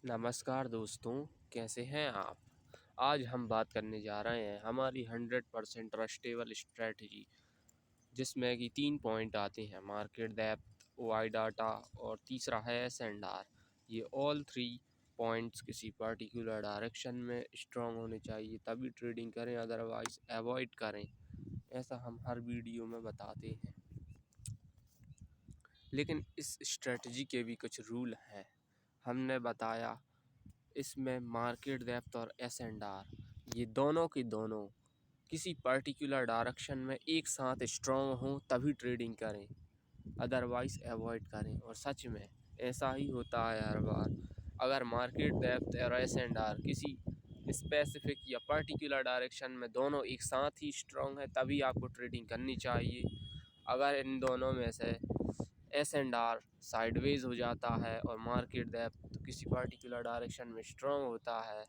नमस्कार दोस्तों, कैसे हैं आप? आज हम बात करने जा रहे हैं हमारी 100% ट्रस्टेबल स्ट्रैटेजी, जिसमें कि 3 पॉइंट आते हैं: मार्केट डेप्थ, ओआई डाटा और तीसरा है एस&आर। ये ऑल 3 पॉइंट्स किसी पर्टिकुलर डायरेक्शन में स्ट्रॉन्ग होने चाहिए, तभी ट्रेडिंग करें, अदरवाइज़ अवॉइड करें। ऐसा हम हर वीडियो में बताते हैं। लेकिन इस स्ट्रैटेजी के भी कुछ रूल हैं। हमने बताया इसमें मार्केट डेप्थ और एस&आर, ये दोनों के दोनों किसी पर्टिकुलर डायरेक्शन में एक साथ स्ट्रॉन्ग हों तभी ट्रेडिंग करें, अदरवाइज़ अवॉइड करें। और सच में ऐसा ही होता है हर बार। अगर मार्केट डेप्थ और एस&आर किसी स्पेसिफिक या पर्टिकुलर डायरेक्शन में दोनों एक साथ ही स्ट्रॉन्ग है, तभी आपको ट्रेडिंग करनी चाहिए। अगर इन दोनों में से एस&आर साइडवेज हो जाता है और मार्केट डेप्थ किसी पर्टिकुलर डायरेक्शन में स्ट्रॉन्ग होता है,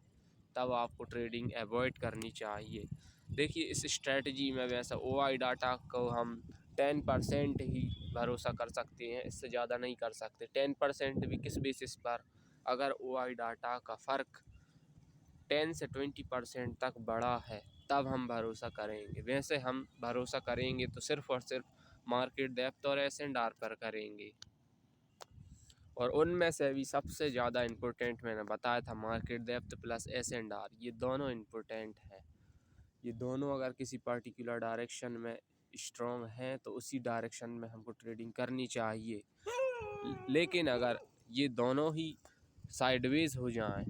तब आपको ट्रेडिंग अवॉइड करनी चाहिए। देखिए, इस स्ट्रेटजी में वैसे ओआई डाटा को हम 10% ही भरोसा कर सकते हैं, इससे ज़्यादा नहीं कर सकते। 10% भी किस बेसिस पर? अगर ओआई डाटा का फ़र्क 10 से 20% तक बढ़ा है, तब हम भरोसा करेंगे। वैसे हम भरोसा करेंगे तो सिर्फ़ और सिर्फ मार्केट डेप्थ और एस&आर पर करेंगे। और उनमें से भी सबसे ज़्यादा इम्पोर्टेंट मैंने बताया था मार्केट डेप्थ प्लस एस&आर, ये दोनों इम्पोर्टेंट हैं। ये दोनों अगर किसी पर्टिकुलर डायरेक्शन में स्ट्रॉन्ग हैं तो उसी डायरेक्शन में हमको ट्रेडिंग करनी चाहिए। लेकिन अगर ये दोनों ही साइडवेज हो जाएं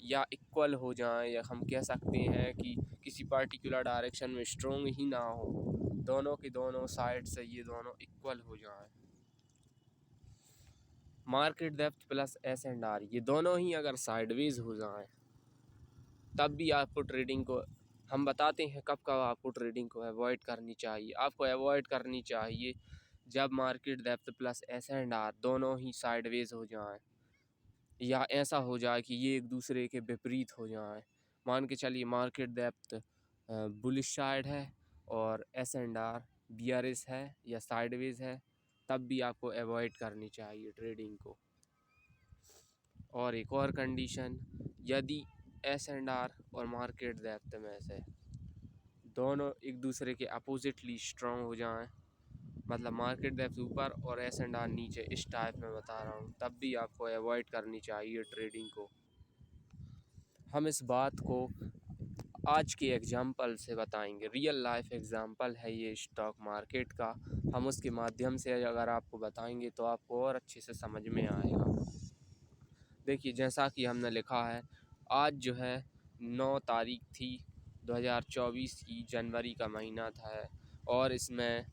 या इक्वल हो जाएं, या हम कह सकते हैं कि किसी पर्टिकुलर डायरेक्शन में स्ट्रॉन्ग ही ना हो, दोनों के दोनों साइड से ये दोनों इक्वल हो जाएं, मार्केट डेप्थ प्लस एस&आर ये दोनों ही अगर साइडवेज हो जाएं, तब भी आपको ट्रेडिंग को हम बताते हैं कब कब आपको ट्रेडिंग को अवॉइड करनी चाहिए। आपको अवॉइड करनी चाहिए जब मार्केट डेप्थ प्लस एस&आर दोनों ही साइडवेज हो जाएं, या ऐसा हो जाए कि ये एक दूसरे के विपरीत हो जाएं। मान के चलिए मार्केट डेप्थ बुलिश साइड है और एस&आर बियरिश है या साइडवेज है, तब भी आपको अवॉइड करनी चाहिए ट्रेडिंग को। और एक और कंडीशन, यदि एस&आर और मार्केट डेप्थ में से दोनों एक दूसरे के अपोजिटली स्ट्रॉन्ग हो जाएं, मतलब मार्केट डेप्थ ऊपर और एस&आर नीचे, इस टाइप में बता रहा हूँ, तब भी आपको अवॉइड करनी चाहिए ट्रेडिंग को। हम इस बात को आज के एग्जाम्पल से बताएंगे, रियल लाइफ एग्जाम्पल है ये स्टॉक मार्केट का। हम उसके माध्यम से अगर आपको बताएंगे तो आपको और अच्छे से समझ में आएगा। देखिए, जैसा कि हमने लिखा है, आज जो है 9 तारीख थी 2024 की, जनवरी का महीना था, और इसमें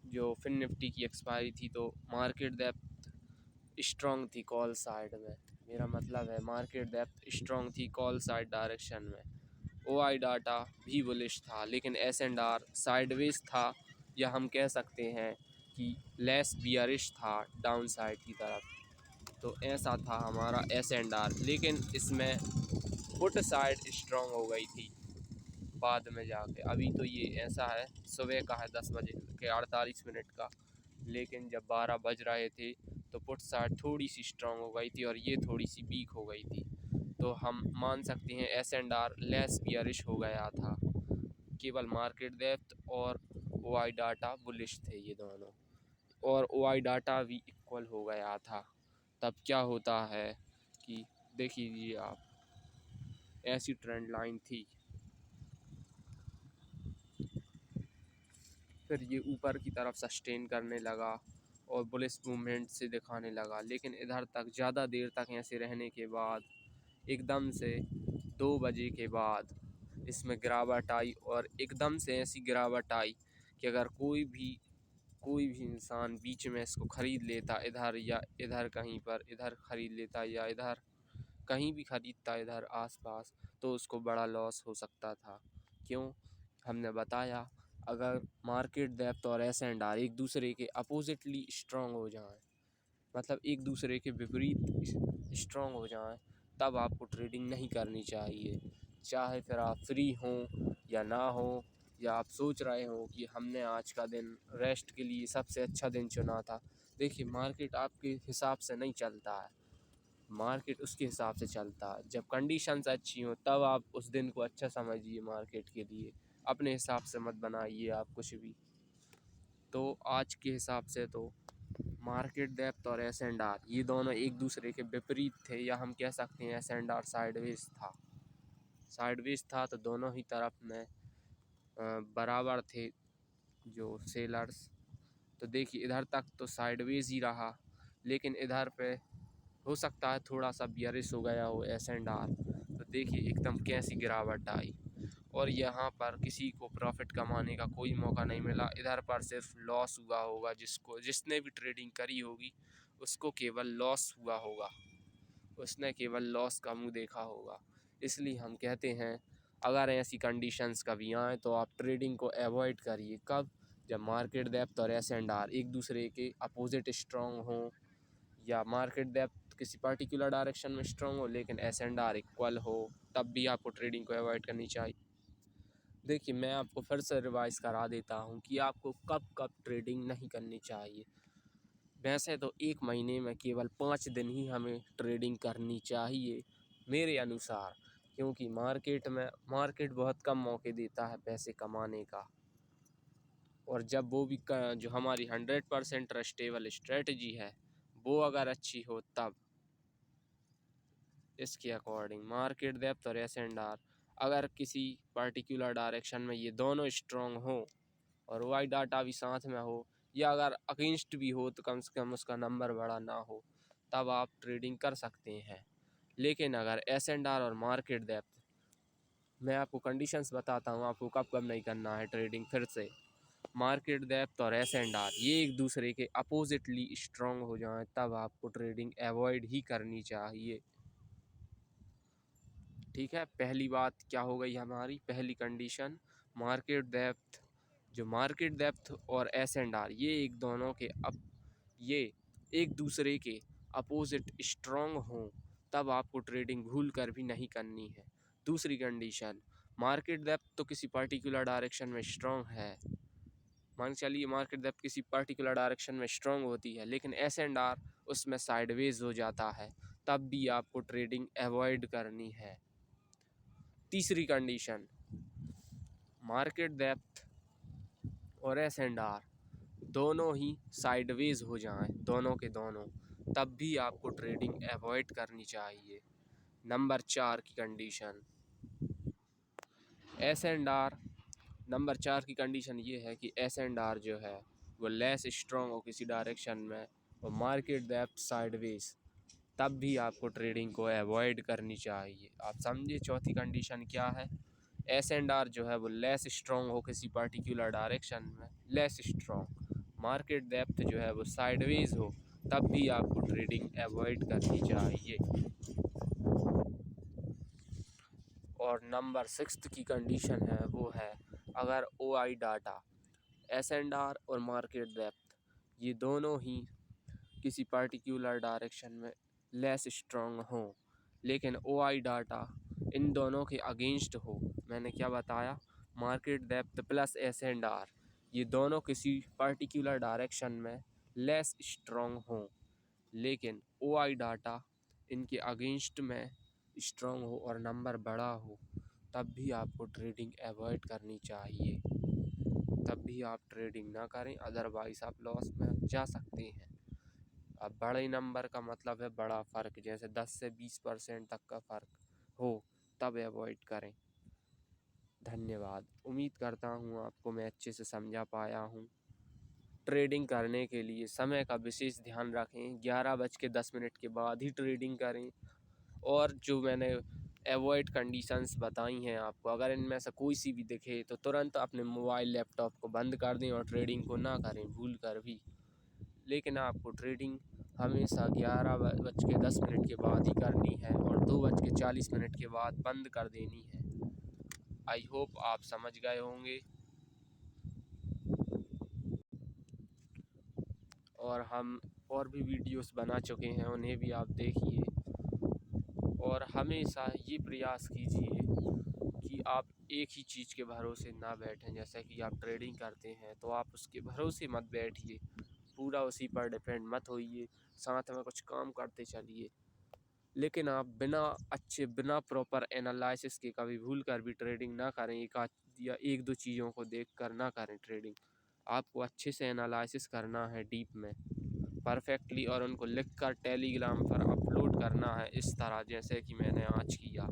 जो फिन निफ्टी की एक्सपायरी थी, तो मार्केट डेप्थ स्ट्रॉन्ग थी कॉल साइड में। मेरा मतलब है मार्केट डेप्थ स्ट्रॉन्ग थी कॉल साइड डायरेक्शन में। ओआई डाटा भी बुलिश था, लेकिन एस&आर साइडवेज था, या हम कह सकते हैं कि लेस बियरिश था डाउन साइड की तरफ। तो ऐसा था हमारा एस&आर, लेकिन इसमें पुट साइड स्ट्रॉन्ग हो गई थी बाद में जाके। अभी तो ये ऐसा है, सुबह का है 10 बजे के 48 मिनट का, लेकिन जब 12 बज रहे थे तो पुट साइड थोड़ी सी स्ट्रॉन्ग हो गई थी और ये थोड़ी सी वीक हो गई थी। तो हम मान सकते हैं एस&आर लेस बियरिश हो गया था। केवल मार्केट डेप्थ और ओआई डाटा बुलिश थे ये दोनों, और ओआई डाटा भी इक्वल हो गया था। तब क्या होता है कि देखिए आप, ऐसी ट्रेंड लाइन थी, फिर ये ऊपर की तरफ सस्टेन करने लगा और बुलिश मूवमेंट से दिखाने लगा। लेकिन इधर तक ज़्यादा देर तक ऐसे रहने के बाद एकदम से 2 बजे के बाद इसमें गिरावट आई, और एकदम से ऐसी गिरावट आई कि अगर कोई भी इंसान बीच में इसको ख़रीद लेता, इधर या इधर कहीं पर, इधर ख़रीद लेता या इधर कहीं भी ख़रीदता इधर आसपास, तो उसको बड़ा लॉस हो सकता था। क्यों? हमने बताया, अगर मार्केट डेप्थ और एस&आर एक दूसरे के अपोजिटली स्ट्रॉन्ग हो जाएं, मतलब एक दूसरे के विपरीत स्ट्रॉन्ग हो जाएं, तब आपको ट्रेडिंग नहीं करनी चाहिए। चाहे फिर आप फ्री हों या ना हों, या आप सोच रहे हो कि हमने आज का दिन रेस्ट के लिए सबसे अच्छा दिन चुना था। देखिए, मार्केट आपके हिसाब से नहीं चलता है, मार्केट उसके हिसाब से चलता है। जब कंडीशंस अच्छी हों तब आप उस दिन को अच्छा समझिए मार्केट के लिए, अपने हिसाब से मत बनाइए आप कुछ भी। तो आज के हिसाब से तो मार्केट डेप्थ और एस एंड आर ये दोनों एक दूसरे के विपरीत थे, या हम कह सकते हैं एस एंड आर साइडवेज था। साइडवेज था तो दोनों ही तरफ में बराबर थे जो सेलर्स। तो देखिए इधर तक तो साइडवेज ही रहा, लेकिन इधर पे हो सकता है थोड़ा सा बियरिश हो गया हो एस एंड आर। तो देखिए एकदम कैसी गिरावट आई, और यहाँ पर किसी को प्रॉफिट कमाने का कोई मौका नहीं मिला। इधर पर सिर्फ लॉस हुआ होगा, जिसने भी ट्रेडिंग करी होगी उसको केवल लॉस हुआ होगा, उसने केवल लॉस का मुंह देखा होगा। इसलिए हम कहते हैं अगर ऐसी कंडीशंस कभी आए तो आप ट्रेडिंग को अवॉइड करिए। कब? जब मार्केट डेप्थ और एस एंड आर एक दूसरे के अपोजिट स्ट्रॉन्ग हों, या मार्केट डेप्थ किसी पर्टिकुलर डायरेक्शन में स्ट्रॉन्ग हो लेकिन एस एंड आर इक्वल हो, तब भी आपको ट्रेडिंग को अवॉइड करनी चाहिए। देखिए मैं आपको फिर से रिवाइज करा देता हूँ कि आपको कब कब ट्रेडिंग नहीं करनी चाहिए। वैसे तो एक महीने में केवल 5 दिन ही हमें ट्रेडिंग करनी चाहिए मेरे अनुसार, क्योंकि मार्केट बहुत कम मौके देता है पैसे कमाने का। और जब वो भी जो हमारी 100% ट्रस्टेबल स्ट्रेटजी है वो अगर अच्छी हो, तब इसके अकॉर्डिंग मार्केट डेप्थ और एस एंड आर अगर किसी पर्टिकुलर डायरेक्शन में ये दोनों स्ट्रॉन्ग हो और वाई डाटा भी साथ में हो, या अगर अगेंस्ट भी हो तो कम से कम उसका नंबर बड़ा ना हो, तब आप ट्रेडिंग कर सकते हैं। लेकिन अगर एस एंड आर और मार्केट डेप्थ, मैं आपको कंडीशंस बताता हूँ आपको कब कब नहीं करना है ट्रेडिंग। फिर से मार्केट डेप्थ और एस एंड आर ये एक दूसरे के अपोजिटली स्ट्रॉन्ग हो जाएं, तब आपको ट्रेडिंग अवॉइड ही करनी चाहिए। ठीक है, पहली बात क्या हो गई हमारी पहली कंडीशन, मार्केट डेप्थ, जो मार्केट डेप्थ और एस एंड आर ये एक दूसरे के अपोजिट स्ट्रॉन्ग हों, तब आपको ट्रेडिंग भूल कर भी नहीं करनी है। दूसरी कंडीशन, मार्केट डेप्थ तो किसी पर्टिकुलर डायरेक्शन में स्ट्रॉन्ग है, मान चलिए मार्केट डेप्थ किसी पर्टिकुलर डायरेक्शन में स्ट्रॉन्ग होती है, लेकिन एस एंड आर उसमें साइडवेज हो जाता है, तब भी आपको ट्रेडिंग अवॉइड करनी है। तीसरी कंडीशन, मार्केट डेप्थ और एस एंड आर दोनों ही साइडवेज हो जाएं, दोनों के दोनों, तब भी आपको ट्रेडिंग अवॉइड करनी चाहिए। नंबर 4 की condition, S and R, number 4 की कंडीशन ये है कि एस एंड आर जो है वो लेस स्ट्रॉन्ग हो किसी डायरेक्शन में और मार्केट डेप्थ साइडवेज, तब भी आपको ट्रेडिंग को अवॉइड करनी चाहिए। आप समझिए चौथी कंडीशन क्या है, एस एंड आर जो है वो लेस स्ट्रॉन्ग हो किसी पर्टिकुलर डायरेक्शन में, लेस स्ट्रॉन्ग, मार्केट डेप्थ जो है वो साइडवेज हो, तब भी आपको ट्रेडिंग अवॉइड करनी चाहिए। और नंबर 6 की कंडीशन है वो है, अगर O I data, S and R और मार्केट डेप्थ ये दोनों ही किसी पर्टिकुलर डायरेक्शन में लेस स्ट्रॉन्ग हो, लेकिन ओ आई डाटा इन दोनों के अगेंस्ट हो, मैंने क्या बताया, market depth plus S and R ये दोनों किसी पर्टिकुलर डायरेक्शन में लेस स्ट्रॉन्ग हो, लेकिन ओ आई डाटा इनके अगेंस्ट में स्ट्रॉन्ग हो और नंबर बड़ा हो, तब भी आपको ट्रेडिंग अवॉइड करनी चाहिए। तब भी आप ट्रेडिंग ना करें, अदरवाइज़ आप लॉस में जा सकते हैं। अब बड़े नंबर का मतलब है बड़ा फ़र्क, जैसे 10 से 20% तक का फ़र्क हो, तब अवॉइड करें। धन्यवाद, उम्मीद करता हूँ आपको मैं अच्छे से समझा पाया हूँ। ट्रेडिंग करने के लिए समय का विशेष ध्यान रखें, 11:10 के बाद ही ट्रेडिंग करें। और जो मैंने अवॉइड कंडीशंस बताई हैं आपको, अगर इनमें से कोई सी भी दिखे तो तुरंत अपने मोबाइल लैपटॉप को बंद कर दें और ट्रेडिंग को ना करें भूल कर भी। लेकिन आपको ट्रेडिंग हमेशा 11:10 के बाद ही करनी है और 2:40 के बाद बंद कर देनी है। आई होप आप समझ गए होंगे। और हम और भी वीडियोस बना चुके हैं, उन्हें भी आप देखिए। और हमेशा ये प्रयास कीजिए कि आप एक ही चीज़ के भरोसे ना बैठें। जैसे कि आप ट्रेडिंग करते हैं तो आप उसके भरोसे मत बैठिए, पूरा उसी पर डिपेंड मत होइए, साथ में कुछ काम करते चलिए। लेकिन आप बिना प्रॉपर एनालिसिस के कभी भूल कर भी ट्रेडिंग ना करें। या एक दो चीज़ों को देख कर ना करें ट्रेडिंग। आपको अच्छे से एनालिसिस करना है डीप में, परफेक्टली, और उनको लिख कर टेलीग्राम पर अपलोड करना है इस तरह जैसे कि मैंने आज किया,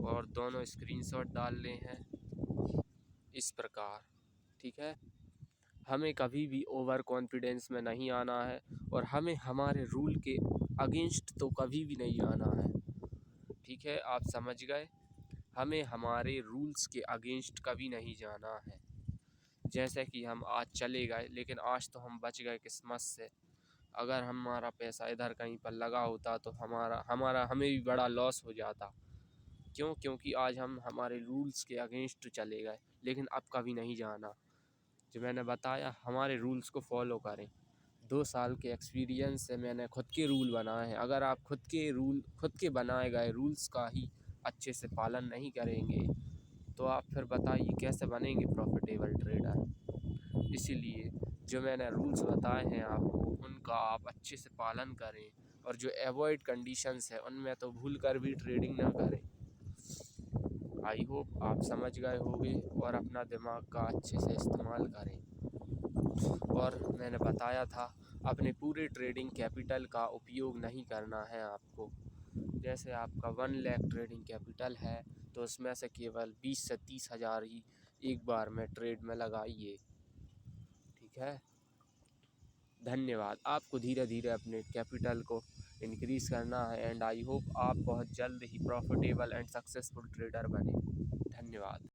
और दोनों स्क्रीनशॉट डालने हैं इस प्रकार। ठीक है, हमें कभी भी ओवर कॉन्फिडेंस में नहीं आना है, और हमें हमारे रूल के अगेंस्ट तो कभी भी नहीं आना है। ठीक है, आप समझ गए। हमें हमारे रूल्स के अगेंस्ट कभी नहीं जाना है। जैसे कि हम आज चले गए, लेकिन आज तो हम बच गए किस्मत से। अगर हमारा पैसा इधर कहीं पर लगा होता तो हमें भी बड़ा लॉस हो जाता। क्यों? क्योंकि आज हम हमारे रूल्स के अगेंस्ट चले गए। लेकिन अब कभी नहीं जाना। जो मैंने बताया, हमारे रूल्स को फॉलो करें। 2 साल के एक्सपीरियंस से मैंने खुद के रूल बनाए हैं। अगर आप खुद के बनाए गए रूल्स का ही अच्छे से पालन नहीं करेंगे तो आप फिर बताइए कैसे बनेंगे प्रॉफिटेबल ट्रेडर। इसीलिए जो मैंने रूल्स बताए हैं आपको, उनका आप अच्छे से पालन करें, और जो एवॉइड कंडीशंस है उनमें तो भूल कर भी ट्रेडिंग ना करें। आई होप आप समझ गए होंगे, और अपना दिमाग का अच्छे से इस्तेमाल करें। और मैंने बताया था, अपने पूरे ट्रेडिंग कैपिटल का उपयोग नहीं करना है आपको। जैसे आपका 1 लाख ट्रेडिंग कैपिटल है तो उसमें से केवल 20 से 30 हज़ार ही एक बार में ट्रेड में लगाइए। ठीक है, धन्यवाद। आपको धीरे धीरे अपने कैपिटल को इंक्रीज़ करना है, एंड आई होप आप बहुत जल्द ही प्रॉफिटेबल एंड सक्सेसफुल ट्रेडर बने। धन्यवाद।